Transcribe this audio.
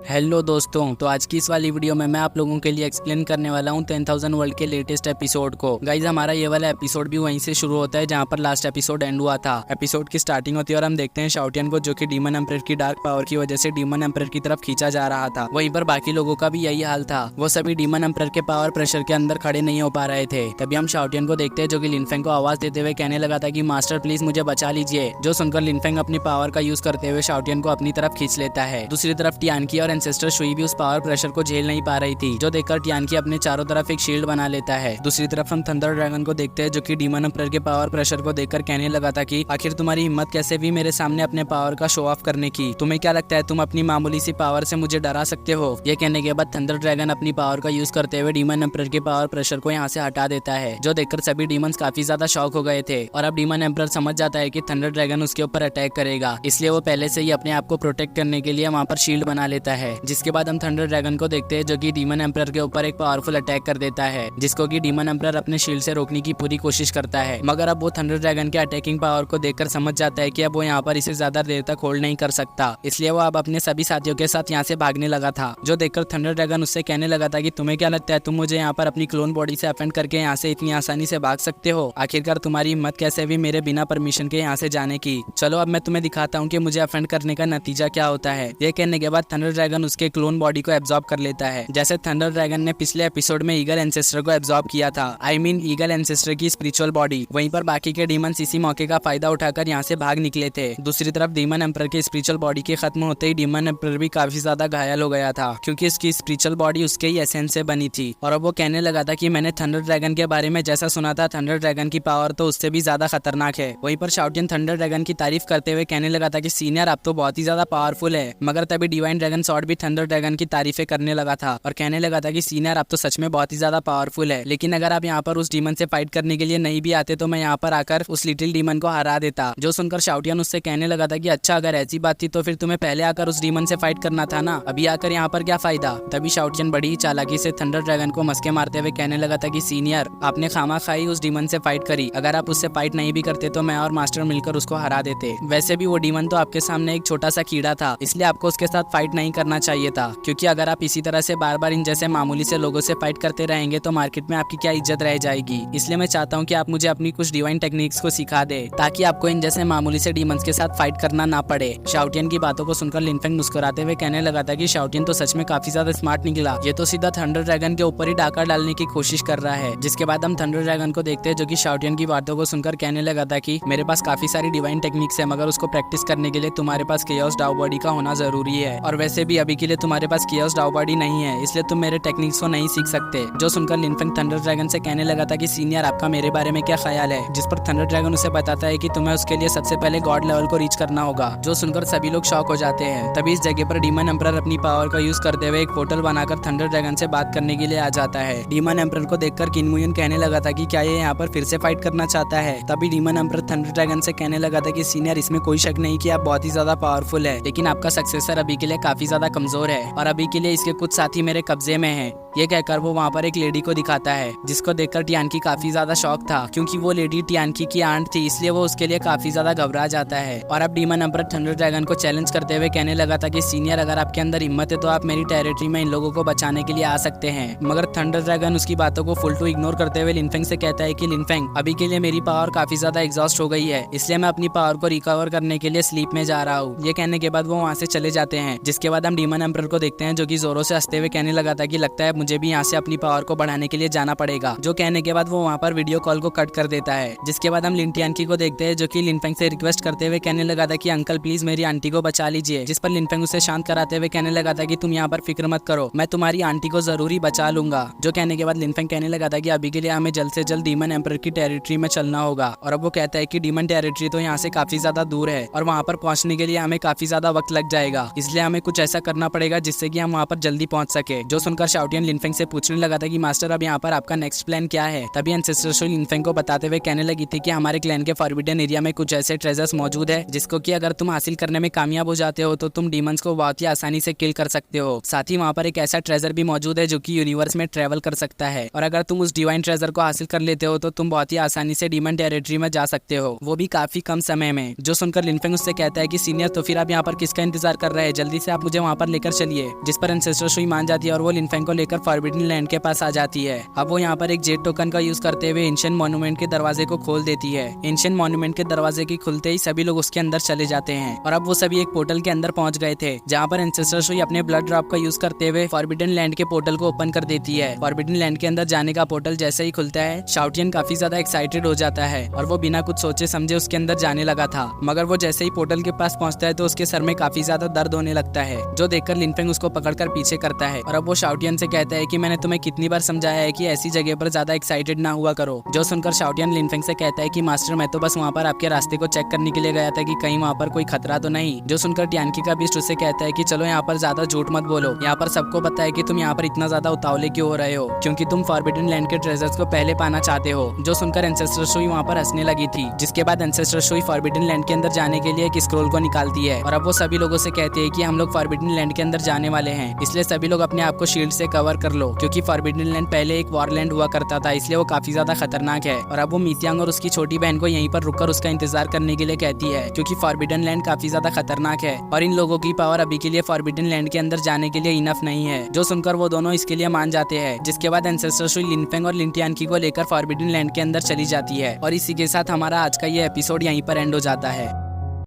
Hello दोस्तों, तो आज की इस वाली वीडियो में मैं आप लोगों के लिए एक्सप्लेन करने वाला हूँ 10,000 वर्ल्ड के लेटेस्ट एपिसोड को। गाइज हमारा ये वाला एपिसोड भी वहीं से शुरू होता है जहाँ पर लास्ट एपिसोड एंड हुआ था। एपिसोड की स्टार्टिंग होती है और हम देखते हैं शाओटियन को, जो कि डीमन एम्परर की डार्क पावर की वजह से डीमन एम्परर की तरफ खींचा जा रहा था। वहीं पर बाकी लोगों का भी यही हाल था, वो सभी डीमन एम्परर के पावर प्रेशर के अंदर खड़े नहीं हो पा रहे थे। तभी हम शाओटियन को देखते हैं जो कि लिनफेंग को आवाज देते हुए कहने लगा था कि मास्टर प्लीज मुझे बचा लीजिए। जो सुनकर लिनफेंग अपनी पावर का यूज करते हुए शाओटियन को अपनी तरफ खींच लेता है। दूसरी तरफ टियानकी और एंसेस्टर शुई भी उस पावर प्रेशर को झेल नहीं पा रही थी, जो देखकर टियानकी अपने चारों तरफ एक शील्ड बना लेता है। दूसरी तरफ हम थंडर ड्रैगन को देखते हैं जो कि डीमन एम्परर के पावर प्रेशर को देखकर कहने लगा था कि आखिर तुम्हारी हिम्मत कैसे भी मेरे सामने अपने पावर का शो ऑफ करने की। तुम्हें क्या लगता है तुम अपनी मामूली सी पावर से मुझे डरा सकते हो? ये कहने के बाद थंडर ड्रैगन अपनी पावर का यूज करते हुए डीमन एम्परर के पावर प्रेशर को यहाँ से हटा देता है, जो देखकर सभी डीमंस काफी ज्यादा शॉक हो गए थे। और अब डीमन एम्परर समझ जाता है कि थंडर ड्रैगन उसके ऊपर अटैक करेगा, इसलिए वो पहले से ही अपने आप को प्रोटेक्ट करने के लिए वहाँ पर शील्ड बना लेता है। जिसके बाद हम थंडर ड्रैगन को देखते हैं जो कि डीमन एम्परर के ऊपर एक पावरफुल अटैक कर देता है, जिसको कि डीमन एम्परर अपने शील्ड से रोकने की पूरी कोशिश करता है। मगर अब वो थंडर ड्रैगन के अटैकिंग पावर को देखकर समझ जाता है कि अब वो यहाँ पर इसे ज्यादा देर तक होल्ड नहीं कर सकता, इसलिए वो अब अपने सभी साथियों के साथ यहाँ से भागने लगा था। जो देखकर थंडर ड्रैगन उससे कहने लगा था कि तुम्हें क्या लगता है तुम मुझे यहाँ पर अपनी क्लोन बॉडी से अफेंड करके यहाँ से इतनी आसानी से भाग सकते हो? आखिरकार तुम्हारी हिम्मत कैसे भी मेरे बिना परमिशन के यहाँ से जाने की। चलो अब मैं तुम्हें दिखाता हूँ कि मुझे अफेंड करने का नतीजा क्या होता है। ये कहने के बाद थंडर ड्रैगन उसके क्लोन बॉडी को एब्जॉर्ब कर लेता है, जैसे थंडर ड्रैगन ने पिछले एपिसोड में ईगल एंसेस्टर को एब्जॉर्ब किया था। आई मीन ईगल एंसेस्टर की स्पिरिचुअल बॉडी। वहीं पर बाकी के डीमंस इसी मौके का फायदा उठाकर यहाँ से भाग निकले थे। दूसरी तरफ डीमन एम्परर की स्पिरिचुअल बॉडी के खत्म होते ही डीमन एम्परर भी काफी ज्यादा घायल हो गया था, क्योंकि उसकी स्पिरिचुअल बॉडी उसके ही एसेंस से बनी थी। और अब वो कहने लगा था कि मैंने थंडर ड्रैगन के बारे में जैसा सुना था, थंडर ड्रैगन की पावर तो उससे भी ज्यादा खतरनाक है। वहीं पर शाओटियन थंडर ड्रैगन की तारीफ करते हुए कहने लगा था कि सीनियर आप तो बहुत ही ज्यादा पावरफुल है। मगर तभी डिवाइन ड्रैगन सॉर्ड भी थंडर ड्रैगन की तारीफें करने लगा था और कहने लगा था कि सीनियर आप तो सच में बहुत ही ज्यादा पावरफुल है, लेकिन अगर आप यहाँ पर उस डीमन से फाइट करने के लिए नहीं भी आते तो मैं यहाँ पर आकर उस लिटिल डीमन को हरा देता। जो सुनकर शाओटियन उससे कहने लगा था कि अच्छा अगर ऐसी बात थी तो फिर तुम्हें पहले आकर उस डीमन से फाइट करना था ना, अभी आकर यहाँ पर क्या फायदा। तभी शाओटियन बड़ी ही चालाकी से थंडर ड्रैगन को मस्के मारते हुए कहने लगा था कि सीनियर आपने खामा खाई उस डीमन से फाइट करी, अगर आप उससे फाइट नहीं भी करते तो मैं और मास्टर मिलकर उसको हरा देते। वैसे भी वो डीमन तो आपके सामने एक छोटा सा कीड़ा था, इसलिए आपको उसके साथ फाइट नहीं करना चाहिए था, क्योंकि अगर आप इसी तरह से बार बार इन जैसे मामूली से लोगों से फाइट करते रहेंगे तो मार्केट में आपकी क्या इज्जत रह जाएगी। इसलिए मैं चाहता हूँ कि आप मुझे अपनी कुछ डिवाइन टेक्निक्स को सिखा दे, ताकि आपको इन जैसे मामूली से डीमंस के साथ फाइट करना ना पड़े। शाओटियन की बातों को सुनकर लिनफेंग मुस्कुराते हुए कहने लगा था कि शाओटियन तो सच में काफी ज्यादा स्मार्ट निकला, ये तो सीधा थंडर ड्रैगन के ऊपर ही डाका डालने की कोशिश कर रहा है। जिसके बाद हम थंडर ड्रैगन को देखते हैं जो कि शाओटियन की बातों को सुनकर कहने लगा था कि मेरे पास काफी सारी डिवाइन टेक्निक्स है, मगर उसको प्रैक्टिस करने के लिए तुम्हारे पास केओस डाउ बॉडी का होना जरूरी है, और वैसे भी अभी के लिए तुम्हारे पास केओस डाउ बॉडी नहीं है, इसलिए तुम मेरे टेक्निक्स को नहीं सीख सकते। जो सुनकर लिनफेंग थंडर ड्रैगन से कहने लगा था कि सीनियर आपका मेरे बारे में क्या ख्याल है, जिस पर थंडर ड्रैगन उसे बताता है कि तुम्हें उसके लिए सबसे पहले गॉड लेवल को रीच करना होगा। जो सुनकर सभी लोग शॉक हो जाते हैं। तभी इस जगह पर डीमन एम्परर अपनी पावर का यूज करते हुए एक पोर्टल बनाकर थंडर ड्रैगन से बात करने के लिए आ जाता है। डीमन एम्परर को देखकर किन मुयन कहने लगा था कि क्या ये यहाँ पर फिर से फाइट करना चाहता है। तभी डीमन एम्परर थंडर ड्रैगन से कहने लगा था कि सीनियर इसमें कोई शक नहीं कि आप बहुत ही ज्यादा पावरफुल है, लेकिन आपका सक्सेसर अभी के लिए काफी ज्यादा कमजोर है और अभी के लिए इसके कुछ साथी मेरे कब्जे में है। ये कहकर वो वहाँ पर एक लेडी को दिखाता है, जिसको देखकर टियानकी काफी ज्यादा शॉक था, क्योंकि वो लेडी टियानकी की आंट थी, इसलिए वो उसके लिए काफी ज्यादा घबरा जाता है। और अब डीमन एम्परर थंडर ड्रैगन को चैलेंज करते हुए कहने लगा था कि सीनियर अगर आपके अंदर हिम्मत है तो आप मेरी टेरिटरी में इन लोगों को बचाने के लिए आ सकते हैं। मगर थंडर ड्रैगन उसकी बातों को फुल टू इग्नोर करते हुए लिनफेंग से कहता है कि लिनफेंग अभी के लिए मेरी पावर काफी ज्यादा एग्जॉस्ट हो गई है, इसलिए मैं अपनी पावर को रिकवर करने के लिए स्लीप में जा रहा हूँ। ये कहने के बाद वो वहाँ से चले जाते हैं। जिसके बाद हम डीमन एम्परर को देखते हैं जो कि जोरों से हंसते हुए कहने लगा था कि लगता है मुझे भी यहाँ से अपनी पावर को बढ़ाने के लिए जाना पड़ेगा। जो कहने के बाद वो वहाँ पर वीडियो कॉल को कट कर देता है। जिसके बाद हम लिनटियानकी को देखते हैं जो कि लिनफेंग से रिक्वेस्ट करते हुए कहने लगा था कि अंकल प्लीज मेरी आंटी को बचा लीजिए। जिस पर लिनफेंग उसे शांत कराते हुए कहने लगा था कि तुम यहाँ पर फिक्र मत करो, मैं तुम्हारी आंटी को जरूर ही बचा लूंगा। जो कहने के बाद लिनफेंग कहने लगा था कि अभी के लिए हमें जल्द से जल्द डीमन एम्परर की टेरिटरी में चलना होगा। और अब वो कहता है कि डीमन टेरिटरी तो यहाँ से काफी ज्यादा दूर है और वहाँ पर पहुँचने के लिए हमें काफी ज्यादा वक्त लग जाएगा, इसलिए हमें कुछ ऐसा करना पड़ेगा जिससे कि हम वहाँ पर जल्दी पहुँच सके। जो सुनकर शाओटियन लिनफेंग से पूछने लगा था कि मास्टर अब यहाँ पर आपका नेक्स्ट प्लान क्या है। तभी एंसेस्टर शुई लिनफेंग को बताते हुए कहने लगी थी कि हमारे क्लैन के फॉरबिडन एरिया में कुछ ऐसे ट्रेजर्स मौजूद है जिसको कि अगर तुम हासिल करने में कामयाब हो जाते हो तो तुम डीमंस को बहुत ही आसानी से किल कर सकते हो। साथ ही वहाँ पर एक ऐसा ट्रेजर भी मौजूद है जो कि यूनिवर्स में ट्रेवल कर सकता है, और अगर तुम उस डिवाइन ट्रेजर को हासिल कर लेते हो तो तुम बहुत ही आसानी से डीमन टेरिटरी में जा सकते हो, वो भी काफी कम समय में। जो सुनकर लिनफेंग उससे कहता है कि सीनियर तो फिर आप यहाँ पर किसका इंतजार कर रहे हैं, जल्दी से आप मुझे वहाँ पर लेकर चलिए। जिस पर एंसेस्टर शुई मान जाती है और वो लिनफेंग को लेकर फॉरबिडन लैंड के पास आ जाती है। अब वो यहाँ पर एक जेट टोकन का यूज करते हुए एंशिएंट मॉन्यूमेंट के दरवाजे को खोल देती है। एंशिएंट मॉन्यूमेंट के दरवाजे के खुलते ही सभी लोग उसके अंदर चले जाते हैं, और अब वो सभी एक पोर्टल के अंदर पहुंच गए थे, जहाँ पर एंसेस्टर शुई अपने ब्लड ड्रॉप का यूज करते हुए फॉरबिडन लैंड के पोर्टल को ओपन कर देती है। फॉरबिडन लैंड के अंदर जाने का पोर्टल जैसे ही खुलता है, शाउटियन काफी ज्यादा एक्साइटेड हो जाता है और वो बिना कुछ सोचे समझे उसके अंदर जाने लगा था। मगर वो जैसे ही पोर्टल के पास पहुंचता है तो उसके सर में काफी ज्यादा दर्द होने लगता है, जो देखकर लिनफेंग उसको पकड़कर पीछे करता है। और अब वो शाउटियन से कहता है कि मैंने तुम्हें कितनी बार समझाया है कि ऐसी जगह पर ज्यादा एक्साइटेड ना हुआ करो। जो सुनकर शाउटियन लिनफेंग से कहता है कि मास्टर मैं तो बस वहाँ पर आपके रास्ते को चेक करने के लिए गया था कि कहीं वहाँ पर कोई खतरा तो नहीं। जो सुनकर टियानकी का बीस्ट उससे कहता है कि चलो यहाँ पर ज्यादा झूठ मत बोलो, यहाँ पर सबको पता है कि तुम यहाँ पर इतना ज्यादा उतावले क्यों हो रहे हो, क्योंकि तुम फॉरबिडन लैंड के ट्रेजर्स को पहले पाना चाहते हो। जो सुनकर एंसेस्टर शुई वहाँ पर हंसने लगी थी, जिसके बाद एंसेस्टर शुई फॉरबिडन लैंड के अंदर जाने के लिए एक स्क्रोल को निकालती है, और अब वो सभी लोगों से कहती है कि हम लोग फॉरबिडन लैंड के अंदर जाने वाले हैं, इसलिए सभी लोग अपने आप को शील्ड से कवर कर लो, क्योंकि फॉरबिडन लैंड पहले एक वॉरलैंड हुआ करता था, इसलिए वो काफी ज्यादा खतरनाक है। और अब वो मिथियांग और उसकी छोटी बहन को यहीं पर रुककर उसका इंतजार करने के लिए कहती है, क्योंकि फॉरबिडन लैंड काफी ज्यादा खतरनाक है और इन लोगों की पावर अभी के लिए फॉरबिडन लैंड के अंदर जाने के लिए इनफ नहीं है। जो सुनकर वो दोनों इसके लिए मान जाते हैं, जिसके बाद एंसेस्टर शुई लिनफेंग और लिनटियानकी को लेकर फॉरबिडन लैंड के अंदर चली जाती है। और इसी के साथ हमारा आज का ये एपिसोड यहीं पर एंड हो जाता है।